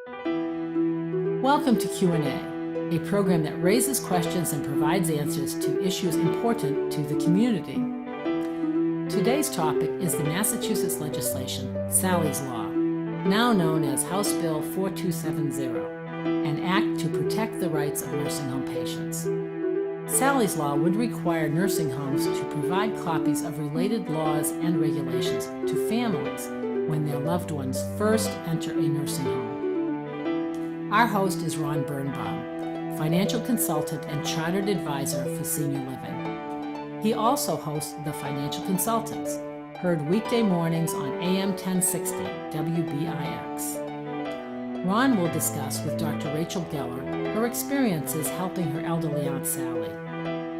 Welcome to Q&A, a program that raises questions and provides answers to issues important to the community. Today's topic is the Massachusetts legislation, Sally's Law, now known as House Bill 4270, an act to protect the rights of nursing home patients. Sally's Law would require nursing homes to provide copies of related laws and regulations to families when their loved ones first enter a nursing home. Our host is Ron Birnbaum, financial consultant and chartered advisor for senior living. He also hosts The Financial Consultants, heard weekday mornings on AM 1060 WBIX. Ron will discuss with Dr. Rachel Geller her experiences helping her elderly Aunt Sally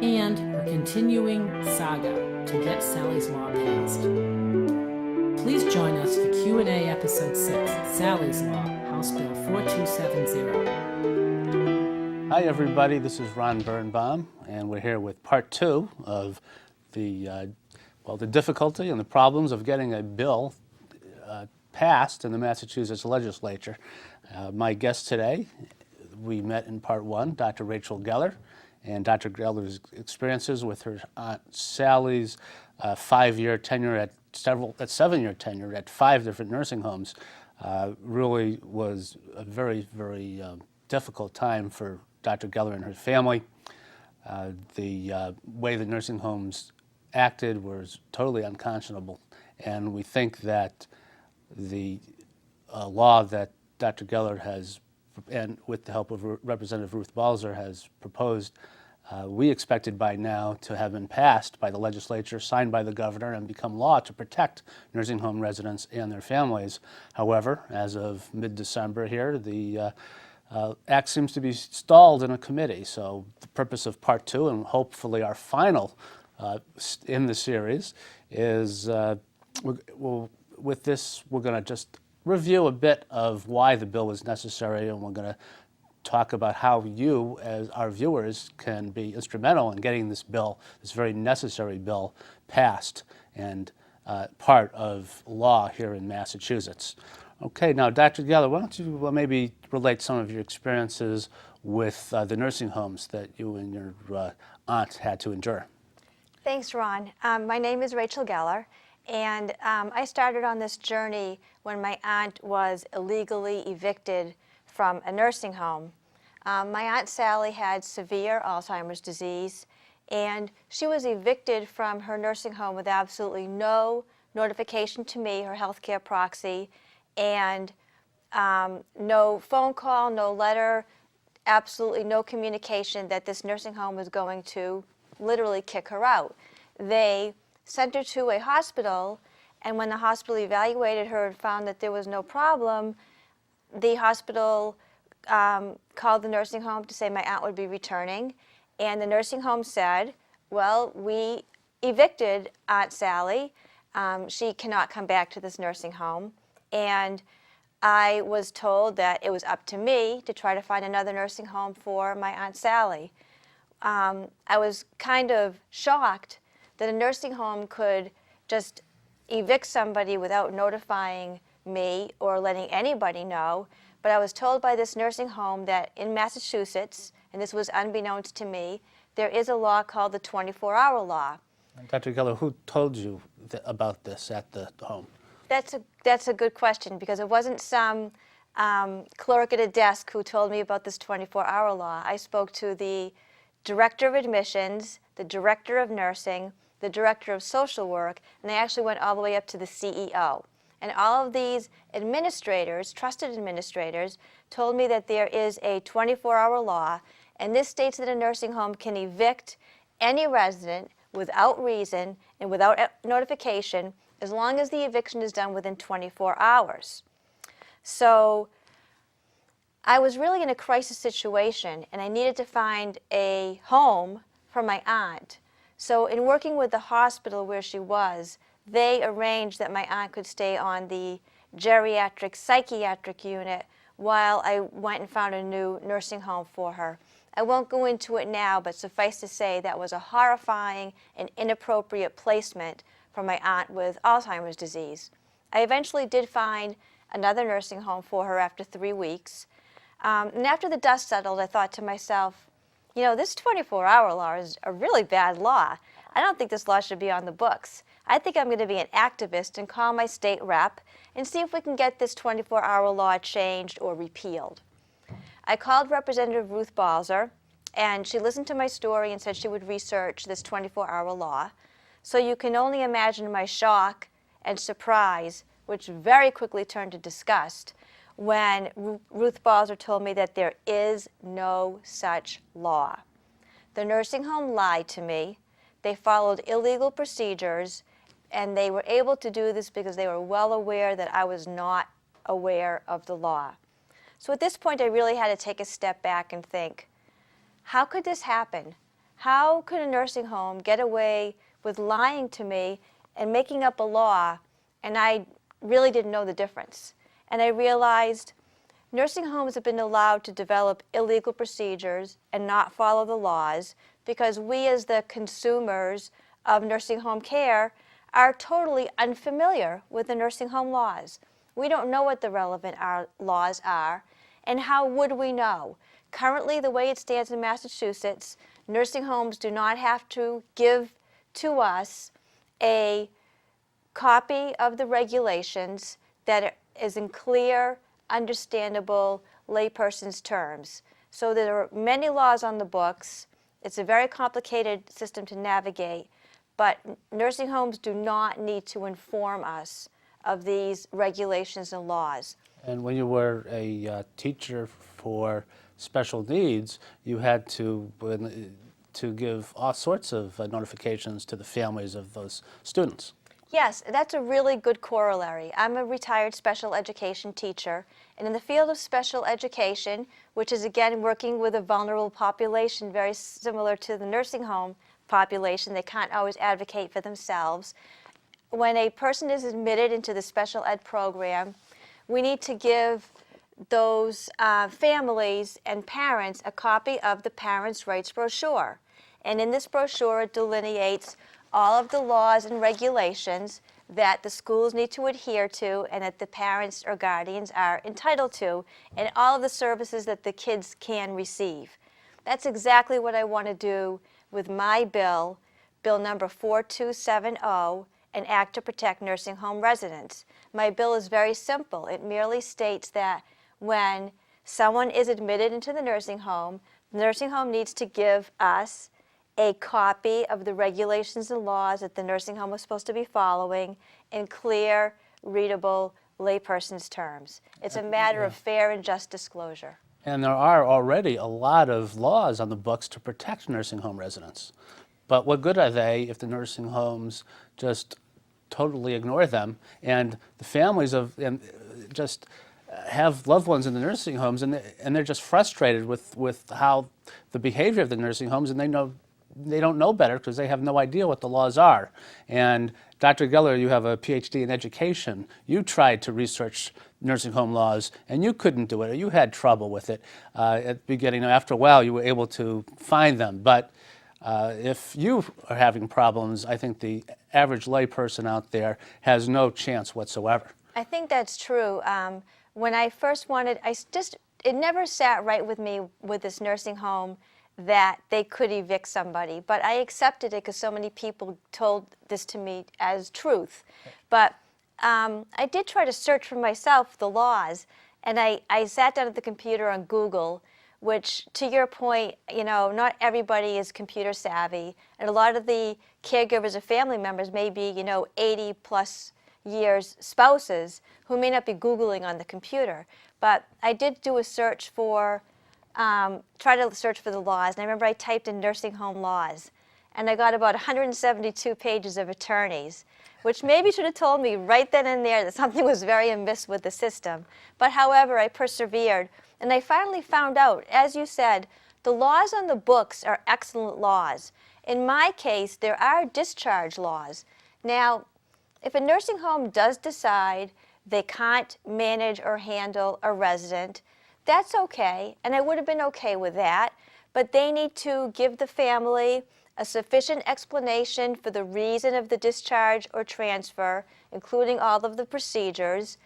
and her continuing saga to get Sally's Law passed. Please join us for Q&A Episode 6, Sally's Law, House Bill 4270. Hi everybody, this is Ron Birnbaum, and we're here with part 2 of the difficulty and the problems of getting a bill passed in the Massachusetts legislature. My guest today, we met in part 1, Dr. Rachel Geller, and Dr. Geller's experiences with her Aunt Sally's 5-year tenure at 7-year tenure at 5 different nursing homes really was a very, very difficult time for Dr. Geller and her family. The way the nursing homes acted was totally unconscionable, and we think that the law that Dr. Geller has, and with the help of Representative Ruth Balzer, has proposed, we expected by now to have been passed by the legislature, signed by the governor, and become law to protect nursing home residents and their families. However, as of mid-December here, the act seems to be stalled in a committee. So the purpose of part 2, and hopefully our final in the series, is with this we're going to just review a bit of why the bill is necessary, and we're going to talk about how you, as our viewers, can be instrumental in getting this bill, this very necessary bill, passed and part of law here in Massachusetts. Okay, now Dr. Geller, why don't you maybe relate some of your experiences with the nursing homes that you and your aunt had to endure? Thanks, Ron. My name is Rachel Geller, and I started on this journey when my aunt was illegally evicted from a nursing home. My Aunt Sally had severe Alzheimer's disease, and she was evicted from her nursing home with absolutely no notification to me, her healthcare proxy, and no phone call, no letter, absolutely no communication that this nursing home was going to literally kick her out. They sent her to a hospital, and when the hospital evaluated her and found that there was no problem, the hospital called the nursing home to say my aunt would be returning, and the nursing home said, well, we evicted Aunt Sally. She cannot come back to this nursing home. And I was told that it was up to me to try to find another nursing home for my Aunt Sally. I was kind of shocked that a nursing home could just evict somebody without notifying me or letting anybody know. But I was told by this nursing home that in Massachusetts, and this was unbeknownst to me, there is a law called the 24-hour law. Dr. Geller, who told you about this at the home? That's a good question, because it wasn't some clerk at a desk who told me about this 24-hour law. I spoke to the director of admissions, the director of nursing, the director of social work, and they actually went all the way up to the CEO. And all of these administrators, trusted administrators, told me that there is a 24-hour law, and this states that a nursing home can evict any resident without reason and without notification, as long as the eviction is done within 24 hours. So I was really in a crisis situation, and I needed to find a home for my aunt. So in working with the hospital where she was, they arranged that my aunt could stay on the geriatric psychiatric unit while I went and found a new nursing home for her. I won't go into it now, but suffice to say that was a horrifying and inappropriate placement for my aunt with Alzheimer's disease. I eventually did find another nursing home for her after 3 weeks. And after the dust settled, I thought to myself, you know, this 24-hour law is a really bad law. I don't think this law should be on the books. I think I'm going to be an activist and call my state rep and see if we can get this 24-hour law changed or repealed. I called Representative Ruth Balzer, and she listened to my story and said she would research this 24-hour law. So you can only imagine my shock and surprise, which very quickly turned to disgust, when Ruth Balzer told me that there is no such law. The nursing home lied to me. They followed illegal procedures, and they were able to do this because they were well aware that I was not aware of the law. So at this point, I really had to take a step back and think, how could this happen? How could a nursing home get away with lying to me and making up a law, and I really didn't know the difference? And I realized nursing homes have been allowed to develop illegal procedures and not follow the laws because we as the consumers of nursing home care are totally unfamiliar with the nursing home laws. We don't know what the relevant laws are, and how would we know? Currently, the way it stands in Massachusetts, nursing homes do not have to give to us a copy of the regulations that is in clear, understandable layperson's terms. So there are many laws on the books. It's a very complicated system to navigate, but nursing homes do not need to inform us of these regulations and laws. And when you were a teacher for special needs, you had to give all sorts of notifications to the families of those students. Yes, that's a really good corollary. I'm a retired special education teacher, and in the field of special education, which is again working with a vulnerable population very similar to the nursing home population, they can't always advocate for themselves. When a person is admitted into the special ed program, we need to give those families and parents a copy of the Parents' Rights brochure. And in this brochure, it delineates all of the laws and regulations that the schools need to adhere to and that the parents or guardians are entitled to, and all of the services that the kids can receive. That's exactly what I want to do with my bill, Bill number 4270, an act to protect nursing home residents. My bill is very simple. It merely states that when someone is admitted into the nursing home needs to give us a copy of the regulations and laws that the nursing home is supposed to be following in clear, readable, layperson's terms. It's a matter of fair and just disclosure. And there are already a lot of laws on the books to protect nursing home residents. But what good are they if the nursing homes just totally ignore them, and the families just have loved ones in the nursing homes, and they're just frustrated with how the behavior of the nursing homes, and they don't know better because they have no idea what the laws are. And Dr. Geller, you have a PhD in education. You tried to research nursing home laws, and you couldn't do it, or you had trouble with it at the beginning. After a while, you were able to find them. But if you are having problems, I think the average layperson out there has no chance whatsoever. I think that's true. When I first wanted, it never sat right with me with this nursing home that they could evict somebody, but I accepted it because so many people told this to me as truth. But I did try to search for myself the laws, and I sat down at the computer on Google, which, to your point, not everybody is computer savvy, and a lot of the caregivers or family members may be, 80 plus years spouses who may not be Googling on the computer. But I did do a search for try to search for the laws, and I remember I typed in nursing home laws, and I got about 172 pages of attorneys, which maybe should have told me right then and there that something was very amiss with the system. But however, I persevered, and I finally found out, as you said, the laws on the books are excellent laws. In my case, there are discharge laws. Now, if a nursing home does decide they can't manage or handle a resident, that's okay, and I would have been okay with that, but they need to give the family a sufficient explanation for the reason of the discharge or transfer, including all of the procedures.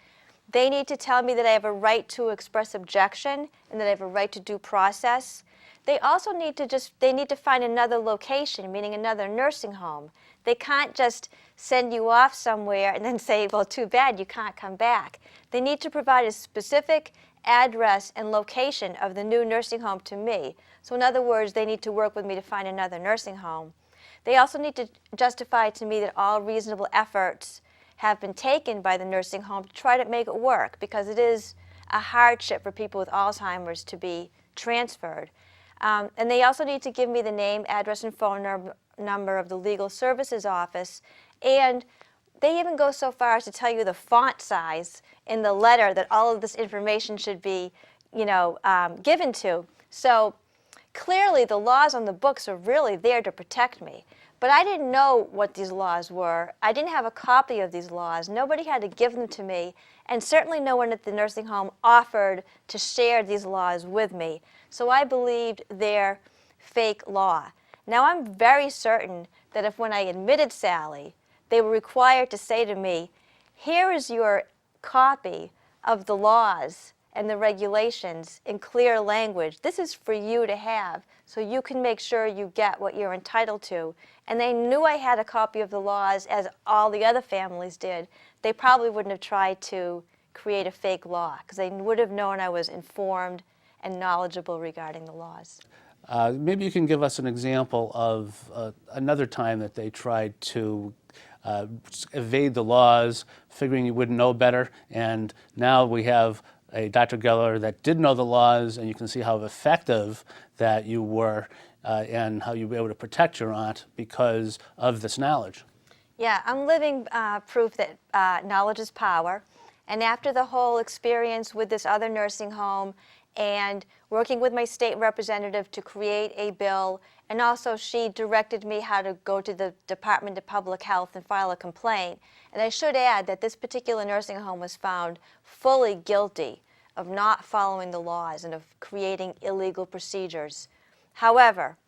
They need to tell me that I have a right to express objection and that I have a right to due process. They also need to find another location, meaning another nursing home. They can't just send you off somewhere and then say, well, too bad, you can't come back. They need to provide a specific address and location of the new nursing home to me. So in other words, they need to work with me to find another nursing home. They also need to justify to me that all reasonable efforts have been taken by the nursing home to try to make it work, because it is a hardship for people with Alzheimer's to be transferred. And they also need to give me the name, address, and phone number of the legal services office. And they even go so far as to tell you the font size in the letter that all of this information should be, given to. So clearly the laws on the books are really there to protect me. But I didn't know what these laws were. I didn't have a copy of these laws. Nobody had to give them to me. And certainly no one at the nursing home offered to share these laws with me. So I believed their fake law. Now I'm very certain that if when I admitted Sally, they were required to say to me, here is your copy of the laws and the regulations in clear language. This is for you to have so you can make sure you get what you're entitled to. And they knew I had a copy of the laws, as all the other families did. They probably wouldn't have tried to create a fake law, because they would have known I was informed and knowledgeable regarding the laws. Maybe you can give us an example of another time that they tried to evade the laws, figuring you wouldn't know better, and now we have a Dr. Geller that did know the laws, and you can see how effective that you were and how you were able to protect your aunt because of this knowledge. Yeah, I'm living proof that knowledge is power. And after the whole experience with this other nursing home and working with my state representative to create a bill, and also she directed me how to go to the Department of Public Health and file a complaint. And I should add that this particular nursing home was found fully guilty of not following the laws and of creating illegal procedures. However,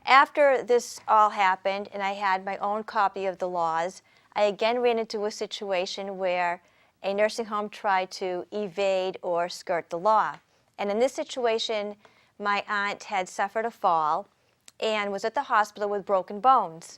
after this all happened and I had my own copy of the laws, I again ran into a situation where a nursing home tried to evade or skirt the law. And in this situation, my aunt had suffered a fall and was at the hospital with broken bones.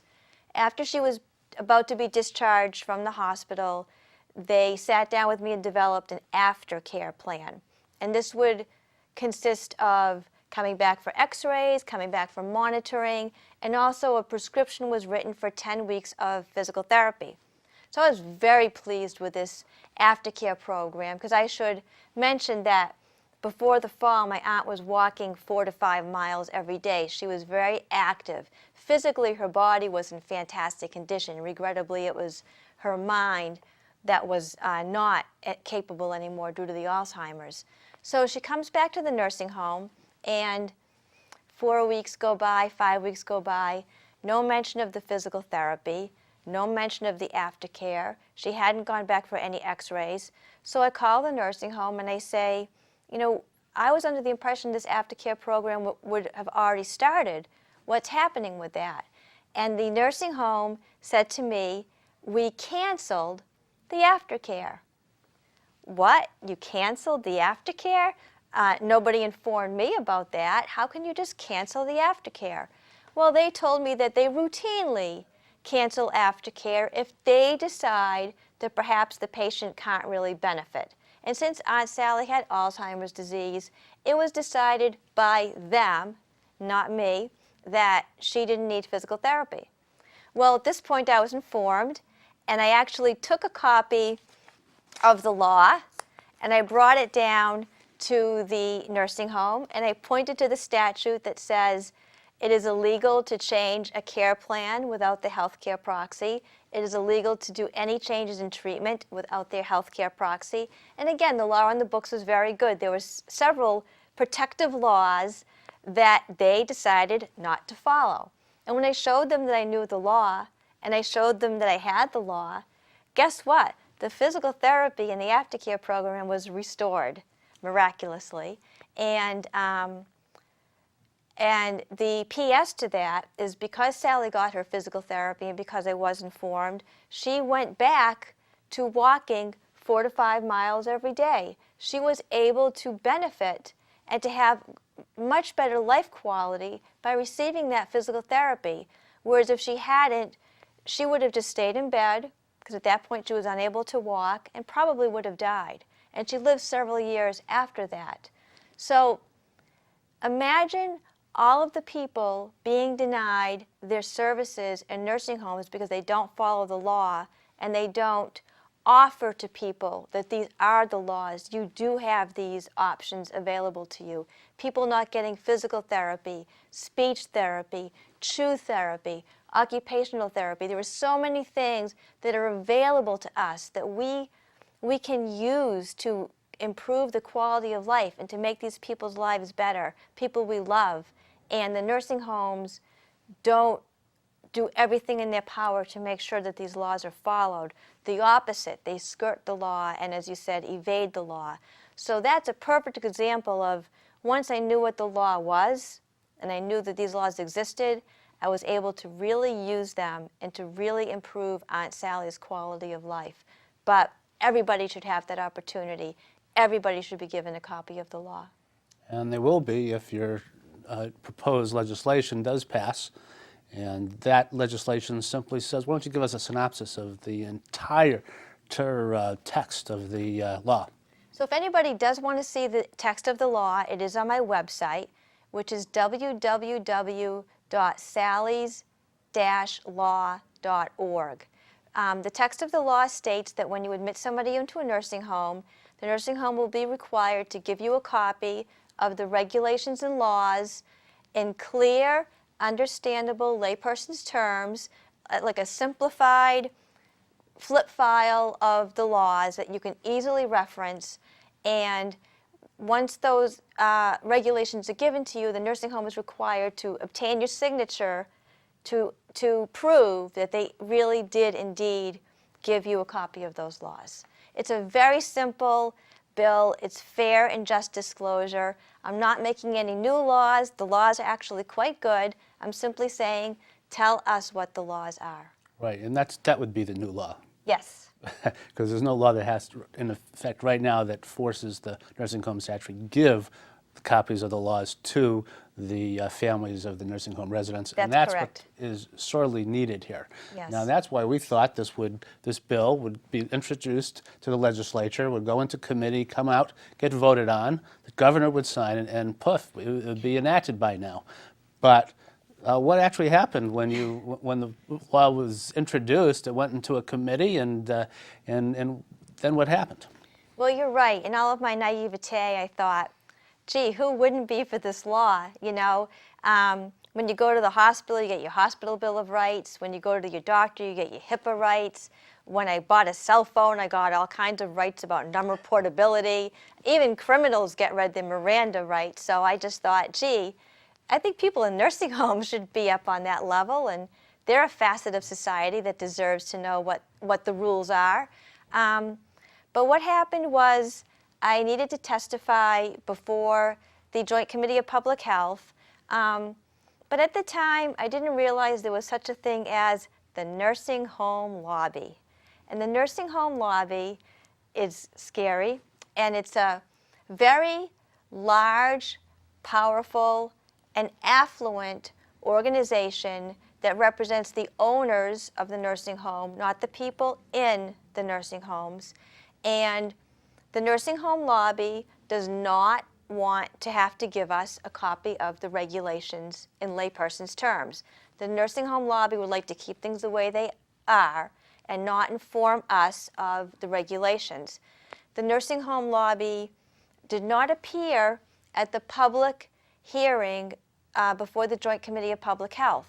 After she was about to be discharged from the hospital, they sat down with me and developed an aftercare plan. And this would consist of coming back for x-rays, coming back for monitoring, and also a prescription was written for 10 weeks of physical therapy. So I was very pleased with this aftercare program, because I should mention that before the fall, my aunt was walking 4 to 5 miles every day. She was very active. Physically, her body was in fantastic condition. Regrettably, it was her mind that was not capable anymore due to the Alzheimer's. So she comes back to the nursing home, and 4 weeks go by, 5 weeks go by, no mention of the physical therapy, no mention of the aftercare. She hadn't gone back for any x-rays. So I call the nursing home and I say, I was under the impression this aftercare program would have already started. What's happening with that? And the nursing home said to me, we canceled the aftercare. What? You canceled the aftercare? Nobody informed me about that. How can you just cancel the aftercare? Well, they told me that they routinely cancel aftercare if they decide that perhaps the patient can't really benefit. And since Aunt Sally had Alzheimer's disease, it was decided by them, not me, that she didn't need physical therapy. Well, at this point I was informed, and I actually took a copy of the law and I brought it down to the nursing home, and I pointed to the statute that says it is illegal to change a care plan without the health care proxy. It is illegal to do any changes in treatment without their health care proxy. And again, the law on the books was very good. There were several protective laws that they decided not to follow. And when I showed them that I knew the law, and I showed them that I had the law, guess what? The physical therapy and the aftercare program was restored miraculously. And the PS to that is, because Sally got her physical therapy and because I was informed, she went back to walking 4 to 5 miles every day. She was able to benefit and to have much better life quality by receiving that physical therapy. Whereas if she hadn't, she would have just stayed in bed, because at that point she was unable to walk and probably would have died. And she lived several years after that. So imagine all of the people being denied their services in nursing homes because they don't follow the law and they don't offer to people that these are the laws. You do have these options available to you. People not getting physical therapy, speech therapy, chew therapy, occupational therapy. There are so many things that are available to us that we can use to improve the quality of life and to make these people's lives better, people we love. And the nursing homes don't do everything in their power to make sure that these laws are followed. The opposite, they skirt the law and, as you said, evade the law. So that's a perfect example of, once I knew what the law was and I knew that these laws existed, I was able to really use them and to really improve Aunt Sally's quality of life. But everybody should have that opportunity. Everybody should be given a copy of the law. And they will be if your proposed legislation does pass. And that legislation simply says, why don't you give us a synopsis of the entire text of the law? So if anybody does want to see the text of the law, it is on my website, which is www.sallys-law.org. The text of the law states that when you admit somebody into a nursing home, the nursing home will be required to give you a copy of the regulations and laws in clear, understandable layperson's terms, like a simplified flip file of the laws that you can easily reference. And once those regulations are given to you, the nursing home is required to obtain your signature to prove that they really did indeed give you a copy of those laws. It's a very simple bill. It's fair and just disclosure. I'm not making any new laws. The laws are actually quite good. I'm simply saying, tell us what the laws are. Right, and that would be the new law. Yes. Because there's no law that has, in effect right now, that forces the nursing homes to actually give copies of the laws to the families of the nursing home residents. That's and that's correct. what is sorely needed here. Yes. Now that's why we thought this bill would be introduced to the legislature, would go into committee, come out, get voted on, the governor would sign it, and poof, it would be enacted by now. But what actually happened when the law was introduced? It went into a committee, and then what happened? Well, you're right. In all of my naivete, I thought, gee, who wouldn't be for this law? You know, when you go to the hospital, you get your hospital bill of rights. When you go to your doctor, you get your HIPAA rights. When I bought a cell phone, I got all kinds of rights about number portability. Even criminals get their Miranda rights. So I just thought, gee, I think people in nursing homes should be up on that level, and they're a facet of society that deserves to know what the rules are. But what happened was I needed to testify before the Joint Committee of Public Health. But at the time, I didn't realize there was such a thing as the nursing home lobby. And the nursing home lobby is scary, and it's a very large, powerful, and affluent organization that represents the owners of the nursing home, not the people in the nursing homes. And the nursing home lobby does not want to have to give us a copy of the regulations in layperson's terms. The nursing home lobby would like to keep things the way they are and not inform us of the regulations. The nursing home lobby did not appear at the public hearing before the Joint Committee of Public Health.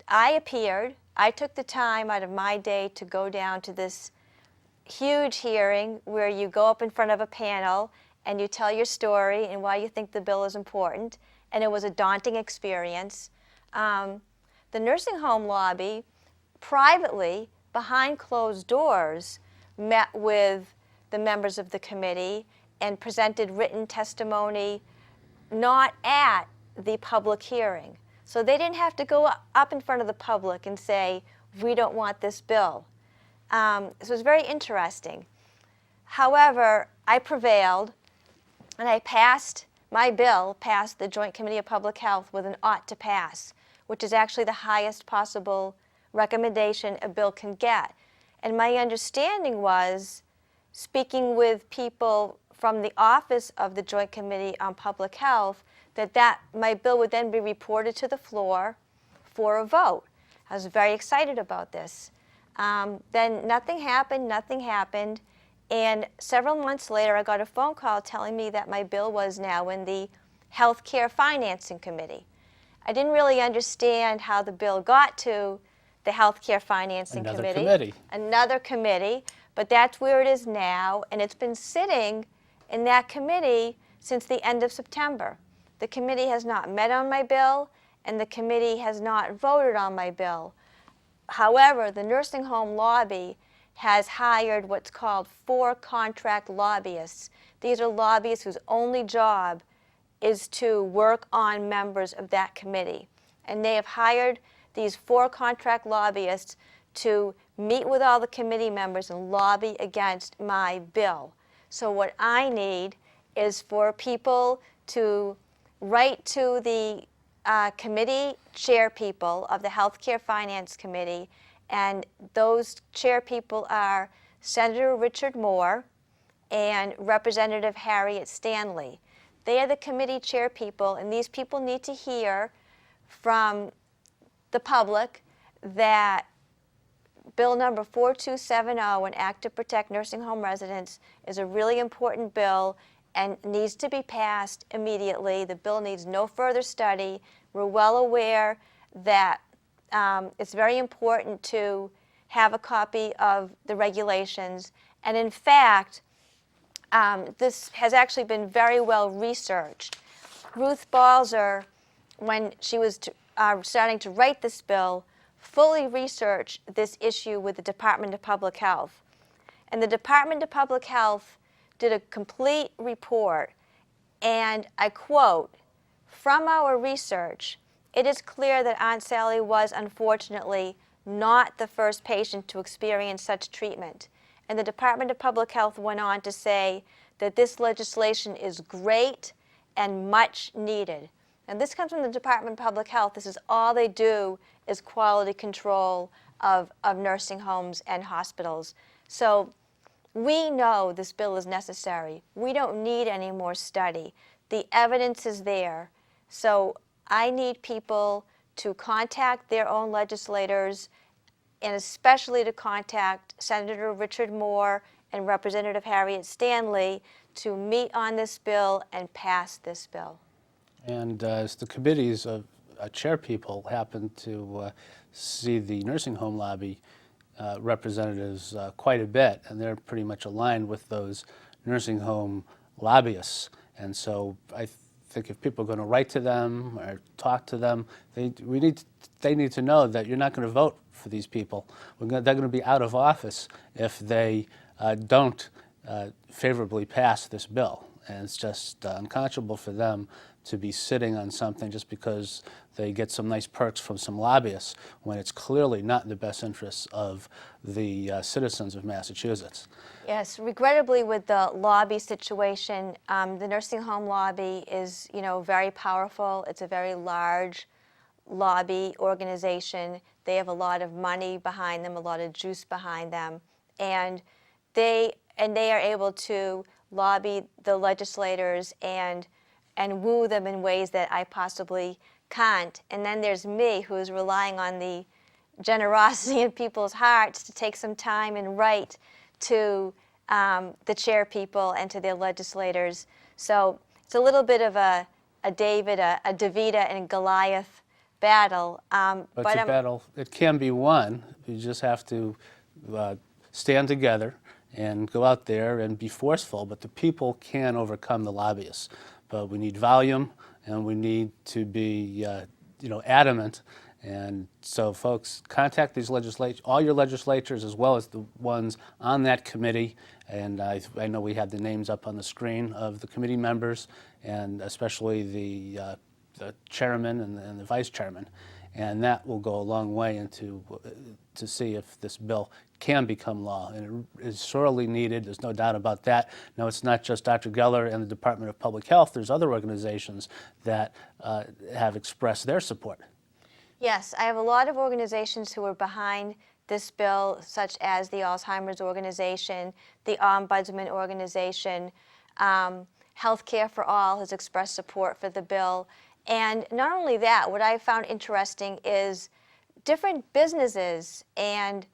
I appeared. I took the time out of my day to go down to this huge hearing where you go up in front of a panel and you tell your story and why you think the bill is important. And it was a daunting experience. The nursing home lobby privately, behind closed doors, met with the members of the committee and presented written testimony not at the public hearing. So they didn't have to go up in front of the public and say, we don't want this bill. So it was very interesting. However, I prevailed, and I passed my bill, passed the Joint Committee of Public Health with an ought to pass, which is actually the highest possible recommendation a bill can get. And my understanding was, speaking with people from the office of the Joint Committee on Public Health, that my bill would then be reported to the floor for a vote. I was very excited about this. Then nothing happened, and several months later I got a phone call telling me that my bill was now in the Healthcare Financing Committee. I didn't really understand how the bill got to the Healthcare Financing Committee. Another committee, but that's where it is now, and it's been sitting in that committee since the end of September. The committee has not met on my bill, and the committee has not voted on my bill. However, the nursing home lobby has hired what's called 4 contract lobbyists. These are lobbyists whose only job is to work on members of that committee. And they have hired these 4 contract lobbyists to meet with all the committee members and lobby against my bill. So what I need is for people to write to the committee chair people of the Healthcare Finance Committee, and those chair people are Senator Richard Moore and Representative Harriet Stanley. They are the committee chair people, and these people need to hear from the public that Bill number 4270, an Act to Protect Nursing Home Residents, is a really important bill and needs to be passed immediately. The bill needs no further study. We're well aware that it's very important to have a copy of the regulations. And in fact, this has actually been very well researched. Ruth Balzer, when she was starting to write this bill, fully researched this issue with the Department of Public Health. And the Department of Public Health did a complete report, and I quote, "From our research, it is clear that Aunt Sally was unfortunately not the first patient to experience such treatment." And the Department of Public Health went on to say that this legislation is great and much needed. And this comes from the Department of Public Health. This is all they do is quality control of nursing homes and hospitals. So we know this bill is necessary. We don't need any more study. The evidence is there. So I need people to contact their own legislators, and especially to contact Senator Richard Moore and Representative Harriet Stanley to meet on this bill and pass this bill. And as the committees of chair people happen to see the nursing home lobby representatives quite a bit, and they're pretty much aligned with those nursing home lobbyists. And so I think if people are going to write to them or talk to them, they need to know that you're not going to vote for these people. They're going to be out of office if they don't favorably pass this bill. And it's just unconscionable for them to be sitting on something just because they get some nice perks from some lobbyists when it's clearly not in the best interests of the citizens of Massachusetts. Yes, regrettably with the lobby situation, the nursing home lobby is, very powerful. It's a very large lobby organization. They have a lot of money behind them, a lot of juice behind them, and they are able to lobby the legislators and woo them in ways that I possibly can't. And then there's me, who is relying on the generosity in people's hearts to take some time and write to the chair people and to their legislators. So it's a little bit of a David, a David and Goliath battle. But it's a battle. It can be won. You just have to stand together and go out there and be forceful. But the people can overcome the lobbyists. But we need volume, and we need to be, adamant. And so, folks, contact these all your legislatures, as well as the ones on that committee. And I know we have the names up on the screen of the committee members, and especially the chairman and the vice chairman. and that will go a long way into to see if this bill can become law. And it is sorely needed, there's no doubt about that. Now, it's not just Dr. Geller and the Department of Public Health, there's other organizations that have expressed their support. Yes, I have a lot of organizations who are behind this bill, such as the Alzheimer's Organization, the Ombudsman Organization. Healthcare for All has expressed support for the bill. And not only that, what I found interesting is different businesses and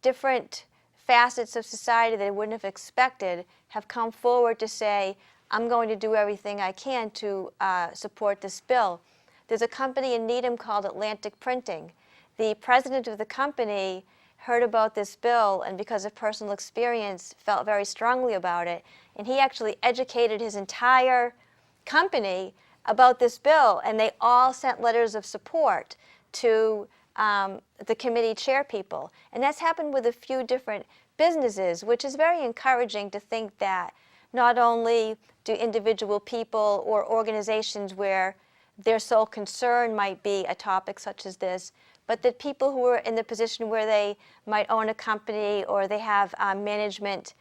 different facets of society that I wouldn't have expected have come forward to say, I'm going to do everything I can to support this bill. There's a company in Needham called Atlantic Printing. The president of the company heard about this bill and because of personal experience felt very strongly about it, and he actually educated his entire company about this bill, and they all sent letters of support to the committee chair people. And that's happened with a few different businesses, which is very encouraging to think that not only do individual people or organizations where their sole concern might be a topic such as this, but that people who are in the position where they might own a company or they have a management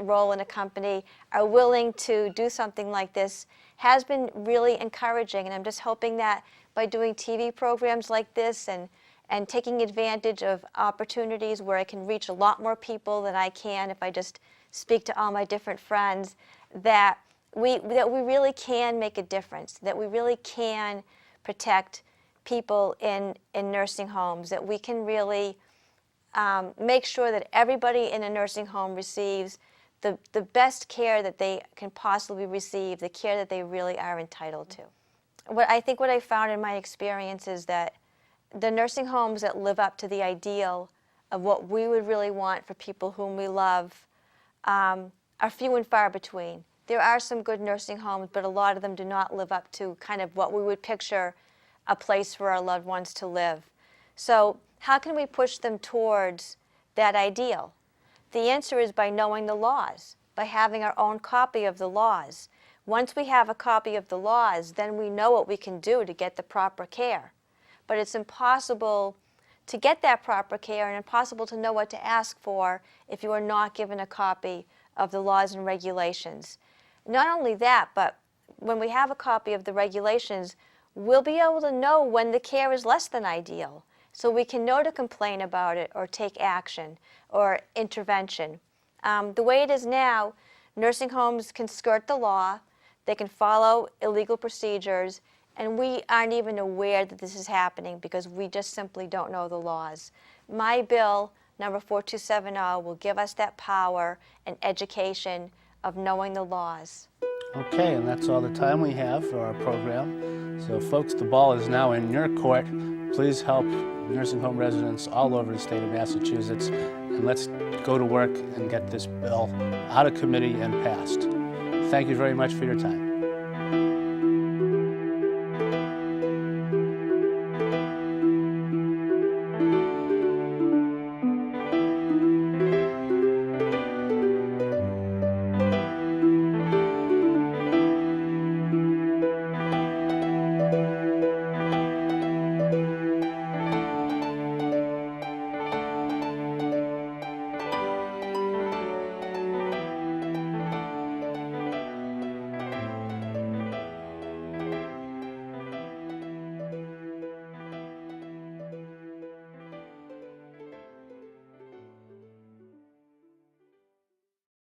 role in a company are willing to do something like this has been really encouraging. And I'm just hoping that by doing TV programs like this and taking advantage of opportunities where I can reach a lot more people than I can if I just speak to all my different friends, that we really can make a difference, that we really can protect people in nursing homes, that we can really make sure that everybody in a nursing home receives the best care that they can possibly receive, the care that they really are entitled to. What I found in my experience is that the nursing homes that live up to the ideal of what we would really want for people whom we love are few and far between. There are some good nursing homes, but a lot of them do not live up to kind of what we would picture a place for our loved ones to live. So how can we push them towards that ideal? The answer is by knowing the laws, by having our own copy of the laws. Once we have a copy of the laws, then we know what we can do to get the proper care. But it's impossible to get that proper care and impossible to know what to ask for if you are not given a copy of the laws and regulations. Not only that, but when we have a copy of the regulations, we'll be able to know when the care is less than ideal. So we can know to complain about it or take action or intervention. The way it is now, nursing homes can skirt the law, they can follow illegal procedures, and we aren't even aware that this is happening because we just simply don't know the laws. My bill, number 4270, will give us that power and education of knowing the laws. Okay, and that's all the time we have for our program. So folks, the ball is now in your court. Please help nursing home residents all over the state of Massachusetts, and let's go to work and get this bill out of committee and passed. Thank you very much for your time.